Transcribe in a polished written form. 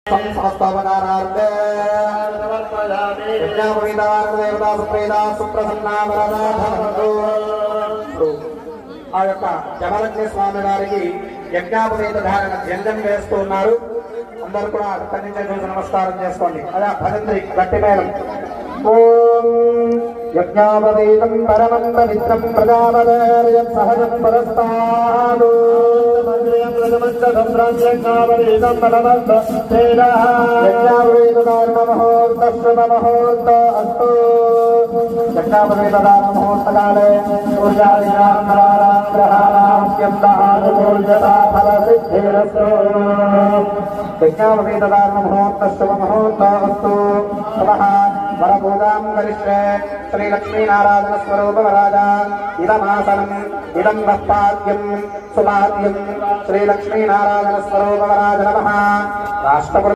समस्तवकारार्थे देवता सुप्रीता सुप्रसन्ना वरदाभवतु। ఆ యొక్క జమలక్ష్మి స్వామి వారికి యజ్ఞాపవేత ధారణ జంజం వేస్తూ ఉన్నారు. అందరూ కూడా అక్కడి నుంచి చూసి నమస్కారం చేసుకోండి. అదే భజంత్రి గట్టి మేళం. ఓం యజ్ఞాపవేతం పరమం పవిత్రం ప్రజాపదేర్యం సహజం పరస్తాదు యజ్ఞాపవేత ధారణ ముహూర్త శుభ ముహూర్త అస్తు. యజ్ఞాపవేత ధారణ ముహూర్తకాలే యజ్ఞాపవేతధారణ ముహూర్త శుభ ముహూర్త వస్తు. వరపూజాం కరిష్యే శ్రీలక్ష్మీనారాయణ స్వరూప వరాజా ఇదమాసనం ఇదం వఃపాద్యం సుపాద్యం శ్రీలక్ష్మీనారాయణ స్వరూప వరాజ నమః. రాష్ట్రపుర